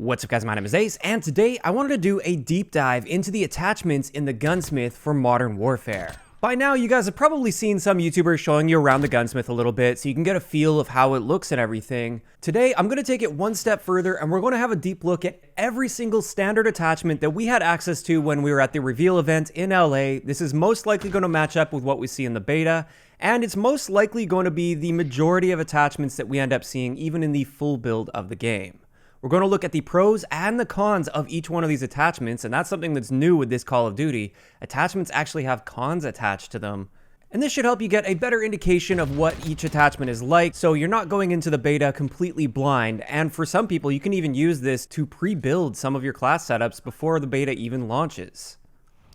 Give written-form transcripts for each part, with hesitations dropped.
What's up guys, my name is Ace, and today I wanted to do a deep dive into the attachments in the Gunsmith for Modern Warfare. By now you guys have probably seen some YouTubers showing you around the Gunsmith a little bit so you can get a feel of how it looks and everything. Today I'm going to take it one step further and we're going to have a deep look at every single standard attachment that we had access to when we were at the reveal event in LA. This is most likely going to match up with what we see in the beta, and it's most likely going to be the majority of attachments that we end up seeing even in the full build of the game. We're going to look at the pros and the cons of each one of these attachments, and that's something that's new with this Call of Duty. Attachments actually have cons attached to them. And this should help you get a better indication of what each attachment is like, so you're not going into the beta completely blind. And for some people, you can even use this to pre-build some of your class setups before the beta even launches.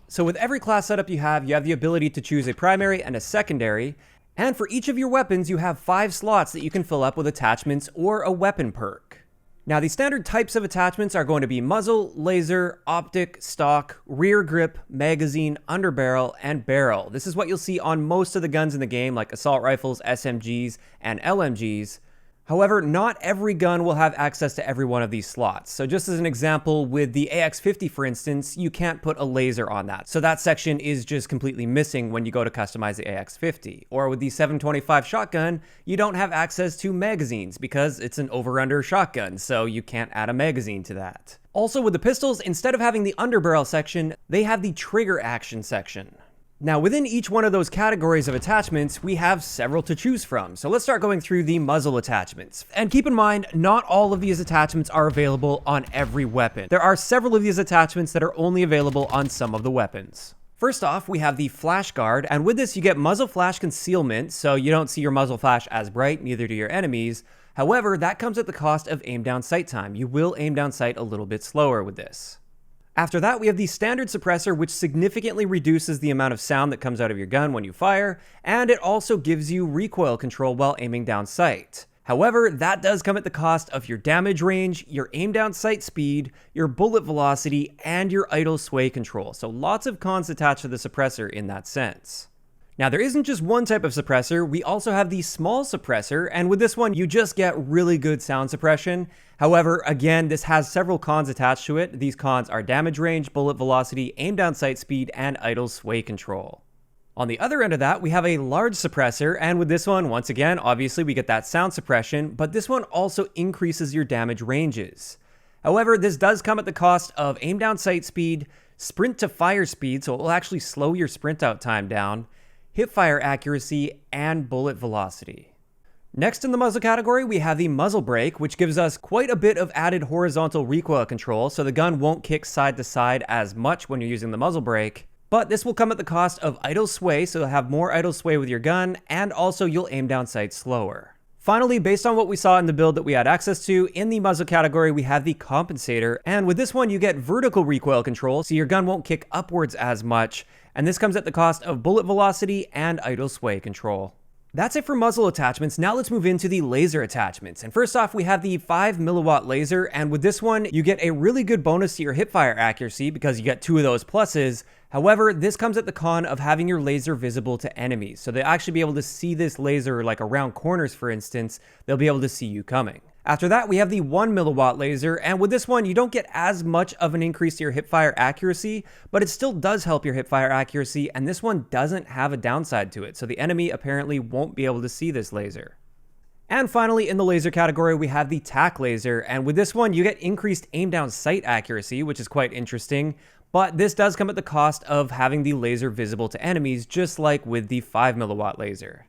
So with every class setup you have the ability to choose a primary and a secondary. And for each of your weapons, you have 5 slots that you can fill up with attachments or a weapon perk. Now, the standard types of attachments are going to be muzzle, laser, optic, stock, rear grip, magazine, underbarrel, and barrel. This is what you'll see on most of the guns in the game, like assault rifles, SMGs, and LMGs. However, not every gun will have access to every one of these slots. So just as an example, with the AX50, for instance, you can't put a laser on that. So that section is just completely missing when you go to customize the AX50. Or with the 725 shotgun, you don't have access to magazines because it's an over-under shotgun, so you can't add a magazine to that. Also with the pistols, instead of having the underbarrel section, they have the trigger action section. Now, within each one of those categories of attachments, we have several to choose from. So let's start going through the muzzle attachments. And keep in mind, not all of these attachments are available on every weapon. There are several of these attachments that are only available on some of the weapons. First off, we have the flash guard, and with this you get muzzle flash concealment, so you don't see your muzzle flash as bright, neither do your enemies. However, that comes at the cost of aim down sight time. You will aim down sight a little bit slower with this. After that, we have the standard suppressor, which significantly reduces the amount of sound that comes out of your gun when you fire, and it also gives you recoil control while aiming down sight. However, that does come at the cost of your damage range, your aim down sight speed, your bullet velocity, and your idle sway control. So lots of cons attached to the suppressor in that sense. Now, there isn't just one type of suppressor, we also have the small suppressor, and with this one, you just get really good sound suppression. However, again, this has several cons attached to it. These cons are damage range, bullet velocity, aim down sight speed, and idle sway control. On the other end of that, we have a large suppressor, and with this one, once again, obviously we get that sound suppression, but this one also increases your damage ranges. However, this does come at the cost of aim down sight speed, sprint to fire speed, so it will actually slow your sprint out time down, hipfire accuracy, and bullet velocity. Next in the muzzle category, we have the muzzle brake, which gives us quite a bit of added horizontal recoil control, so the gun won't kick side to side as much when you're using the muzzle brake. But this will come at the cost of idle sway, so you'll have more idle sway with your gun, and also you'll aim down sight slower. Finally, based on what we saw in the build that we had access to, in the muzzle category we have the compensator, and with this one you get vertical recoil control, so your gun won't kick upwards as much, and this comes at the cost of bullet velocity and idle sway control. That's it for muzzle attachments. Now let's move into the laser attachments. And first off, we have the 5 milliwatt laser, and with this one, you get a really good bonus to your hipfire accuracy because you get 2 of those pluses. However, this comes at the con of having your laser visible to enemies. So they'll actually be able to see this laser like around corners, for instance. They'll be able to see you coming. After that, we have the 1 milliwatt laser, and with this one, you don't get as much of an increase to your hipfire accuracy, but it still does help your hipfire accuracy, and this one doesn't have a downside to it, so the enemy apparently won't be able to see this laser. And finally, in the laser category, we have the tac laser, and with this one, you get increased aim down sight accuracy, which is quite interesting, but this does come at the cost of having the laser visible to enemies, just like with the 5 milliwatt laser.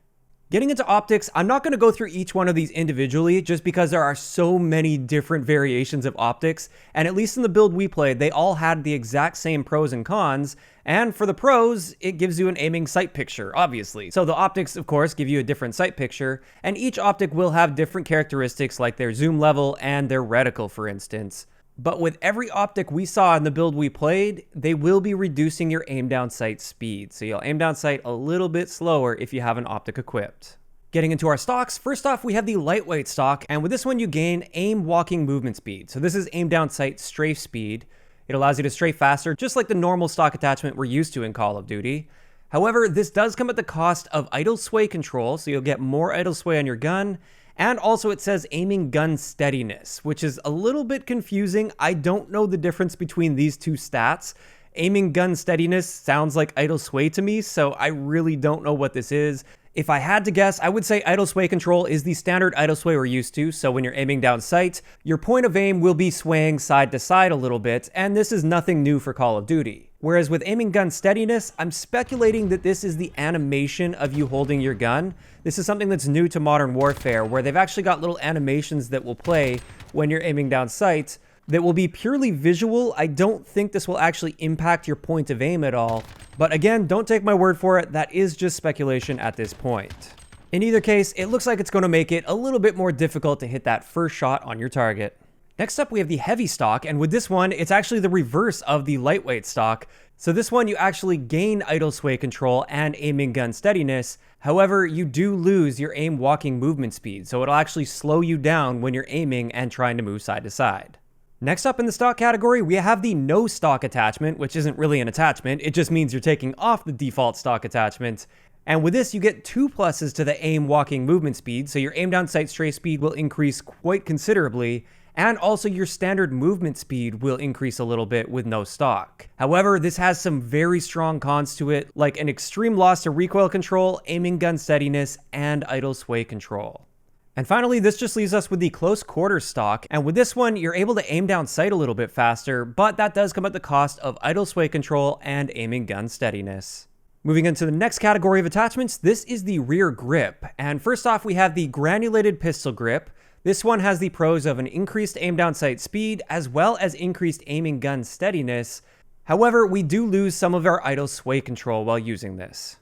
Getting into optics, I'm not going to go through each one of these individually just because there are so many different variations of optics, and at least in the build we played, they all had the exact same pros and cons, and for the pros, it gives you an aiming sight picture, obviously. So the optics, of course, give you a different sight picture, and each optic will have different characteristics like their zoom level and their reticle, for instance. But with every optic we saw in the build we played, they will be reducing your aim down sight speed. So you'll aim down sight a little bit slower if you have an optic equipped. Getting into our stocks, first off we have the lightweight stock, and with this one you gain aim walking movement speed. So this is aim down sight strafe speed. It allows you to strafe faster, just like the normal stock attachment we're used to in Call of Duty. However, this does come at the cost of idle sway control, so you'll get more idle sway on your gun, And also it says aiming gun steadiness, which is a little bit confusing. I don't know the difference between these two stats. Aiming gun steadiness sounds like idle sway to me, so I really don't know what this is. If I had to guess, I would say idle sway control is the standard idle sway we're used to, so when you're aiming down sight, your point of aim will be swaying side to side a little bit, and this is nothing new for Call of Duty. Whereas with aiming gun steadiness, I'm speculating that this is the animation of you holding your gun. This is something that's new to Modern Warfare, where they've actually got little animations that will play when you're aiming down sight that will be purely visual. I don't think this will actually impact your point of aim at all. But again, don't take my word for it. That is just speculation at this point. In either case, it looks like it's going to make it a little bit more difficult to hit that first shot on your target. Next up, we have the heavy stock, and with this one, it's actually the reverse of the lightweight stock. So this one, you actually gain idle sway control and aiming gun steadiness. However, you do lose your aim walking movement speed, so it'll actually slow you down when you're aiming and trying to move side to side. Next up in the stock category, we have the no stock attachment, which isn't really an attachment. It just means you're taking off the default stock attachment. And with this, you get 2 pluses to the aim walking movement speed, so your aim down sight stray speed will increase quite considerably, and also your standard movement speed will increase a little bit with no stock. However, this has some very strong cons to it, like an extreme loss to recoil control, aiming gun steadiness, and idle sway control. And finally, this just leaves us with the close quarters stock, and with this one, you're able to aim down sight a little bit faster, but that does come at the cost of idle sway control and aiming gun steadiness. Moving into the next category of attachments, this is the rear grip, and first off, we have the granulated pistol grip. This one has the pros of an increased aim down sight speed, as well as increased aiming gun steadiness. However, we do lose some of our idle sway control while using this.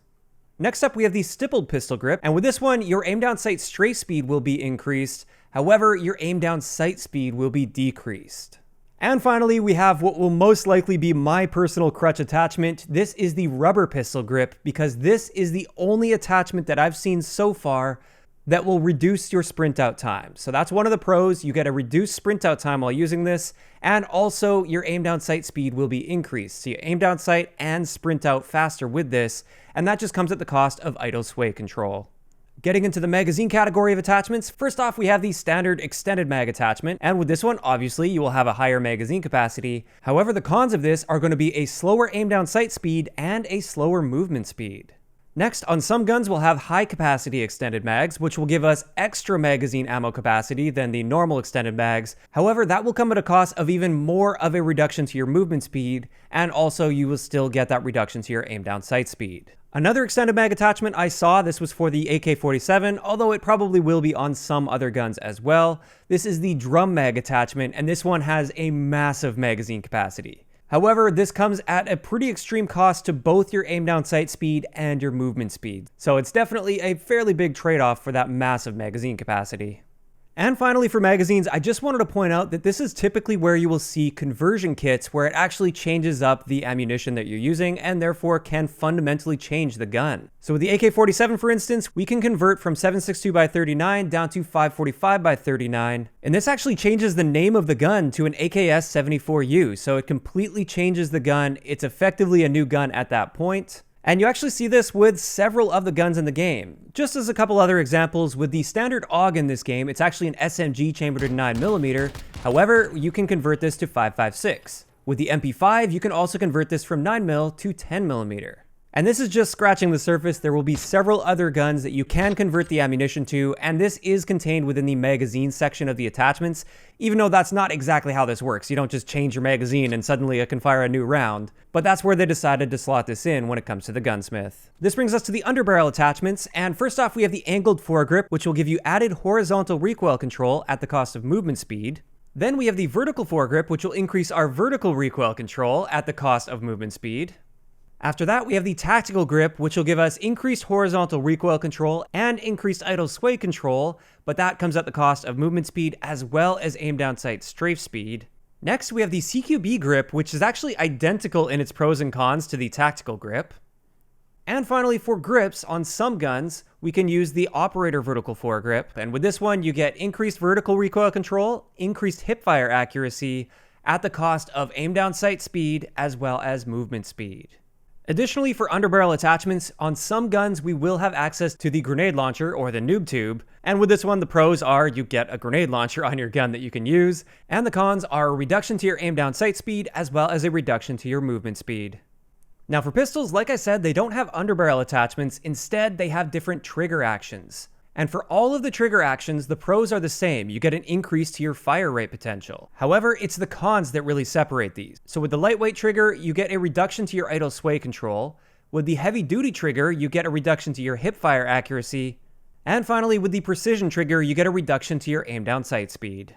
Next up, we have the stippled pistol grip, and with this one, your aim down sight stray speed will be increased. However, your aim down sight speed will be decreased. And finally, we have what will most likely be my personal crutch attachment. This is the rubber pistol grip, because this is the only attachment that I've seen so far that will reduce your sprint out time. So that's one of the pros. You get a reduced sprint out time while using this, and also your aim down sight speed will be increased. So you aim down sight and sprint out faster with this, and that just comes at the cost of idle sway control. Getting into the magazine category of attachments, first off, we have the standard extended mag attachment, and with this one, obviously, you will have a higher magazine capacity. However, the cons of this are going to be a slower aim down sight speed and a slower movement speed. Next, on some guns, we'll have high capacity extended mags, which will give us extra magazine ammo capacity than the normal extended mags. However, that will come at a cost of even more of a reduction to your movement speed, and also you will still get that reduction to your aim down sight speed. Another extended mag attachment I saw, this was for the AK-47, although it probably will be on some other guns as well. This is the drum mag attachment, and this one has a massive magazine capacity. However, this comes at a pretty extreme cost to both your aim down sight speed and your movement speed. So it's definitely a fairly big trade-off for that massive magazine capacity. And finally, for magazines, I just wanted to point out that this is typically where you will see conversion kits where it actually changes up the ammunition that you're using and therefore can fundamentally change the gun. So with the AK-47, for instance, we can convert from 7.62x39 down to 5.45x39. And this actually changes the name of the gun to an AKS-74U. So it completely changes the gun. It's effectively a new gun at that point. And you actually see this with several of the guns in the game. Just as a couple other examples, with the standard AUG in this game, it's actually an SMG chambered in 9mm. However, you can convert this to 5.56. With the MP5, you can also convert this from 9mm to 10mm. And this is just scratching the surface. There will be several other guns that you can convert the ammunition to, and this is contained within the magazine section of the attachments, even though that's not exactly how this works. You don't just change your magazine and suddenly it can fire a new round, but that's where they decided to slot this in when it comes to the Gunsmith. This brings us to the underbarrel attachments, and first off we have the angled foregrip, which will give you added horizontal recoil control at the cost of movement speed. Then we have the vertical foregrip, which will increase our vertical recoil control at the cost of movement speed. After that, we have the tactical grip, which will give us increased horizontal recoil control and increased idle sway control, but that comes at the cost of movement speed as well as aim down sight strafe speed. Next, we have the CQB grip, which is actually identical in its pros and cons to the tactical grip. And finally, for grips, on some guns, we can use the operator vertical foregrip, and with this one, you get increased vertical recoil control, increased hipfire accuracy, at the cost of aim down sight speed as well as movement speed. Additionally, for underbarrel attachments, on some guns we will have access to the grenade launcher or the noob tube, and with this one the pros are you get a grenade launcher on your gun that you can use, and the cons are a reduction to your aim down sight speed as well as a reduction to your movement speed. Now for pistols, like I said, they don't have underbarrel attachments, instead they have different trigger actions. And for all of the trigger actions, the pros are the same. You get an increase to your fire rate potential. However, it's the cons that really separate these. So with the lightweight trigger, you get a reduction to your idle sway control. With the heavy duty trigger, you get a reduction to your hip fire accuracy. And finally, with the precision trigger, you get a reduction to your aim down sight speed.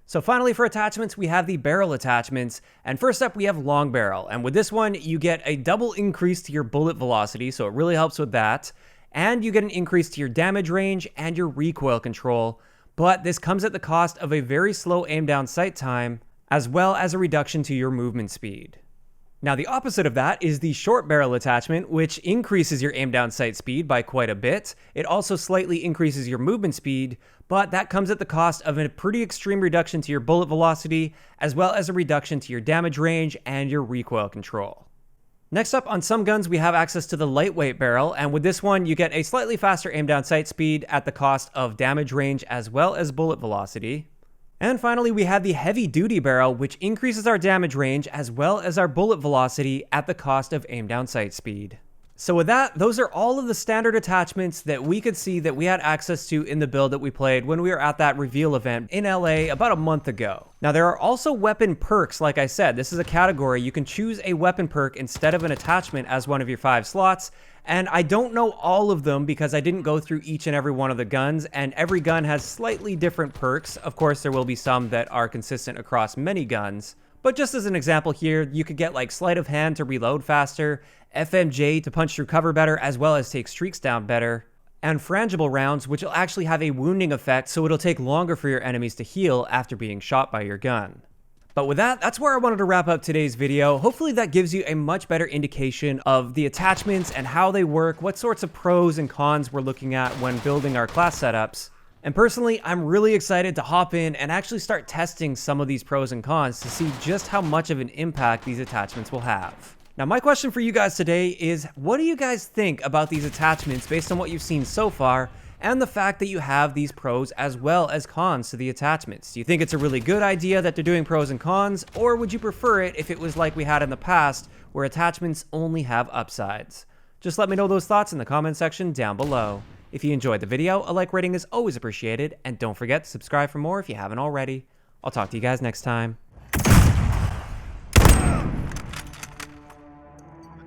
So finally for attachments, we have the barrel attachments, and first up we have long barrel, and with this one you get a double increase to your bullet velocity, so it really helps with that, and you get an increase to your damage range and your recoil control, but this comes at the cost of a very slow aim down sight time, as well as a reduction to your movement speed. Now the opposite of that is the short barrel attachment, which increases your aim down sight speed by quite a bit. It also slightly increases your movement speed, but that comes at the cost of a pretty extreme reduction to your bullet velocity, as well as a reduction to your damage range and your recoil control. Next up, on some guns we have access to the lightweight barrel, and with this one you get a slightly faster aim down sight speed at the cost of damage range as well as bullet velocity. And finally, we have the heavy duty barrel, which increases our damage range as well as our bullet velocity at the cost of aim down sight speed. So with that, those are all of the standard attachments that we could see that we had access to in the build that we played when we were at that reveal event in LA about a month ago. Now there are also weapon perks, like I said. This is a category. You can choose a weapon perk instead of an attachment as one of your 5 slots. And I don't know all of them because I didn't go through each and every one of the guns, and every gun has slightly different perks. Of course, there will be some that are consistent across many guns. But just as an example here, you could get like sleight of hand to reload faster, FMJ to punch through cover better as well as take streaks down better, and frangible rounds, which will actually have a wounding effect, so it'll take longer for your enemies to heal after being shot by your gun. But with that, that's where I wanted to wrap up today's video. Hopefully that gives you a much better indication of the attachments and how they work, what sorts of pros and cons we're looking at when building our class setups. And personally, I'm really excited to hop in and actually start testing some of these pros and cons to see just how much of an impact these attachments will have. Now, my question for you guys today is, what do you guys think about these attachments based on what you've seen so far and the fact that you have these pros as well as cons to the attachments? Do you think it's a really good idea that they're doing pros and cons, or would you prefer it if it was like we had in the past where attachments only have upsides? Just let me know those thoughts in the comment section down below. If you enjoyed the video, a like rating is always appreciated, and don't forget to subscribe for more if you haven't already. I'll talk to you guys next time. The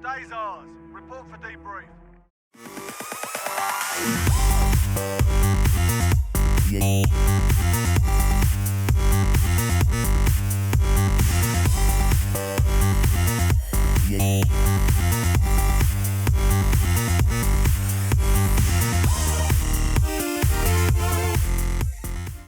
day's ours. Report for debrief.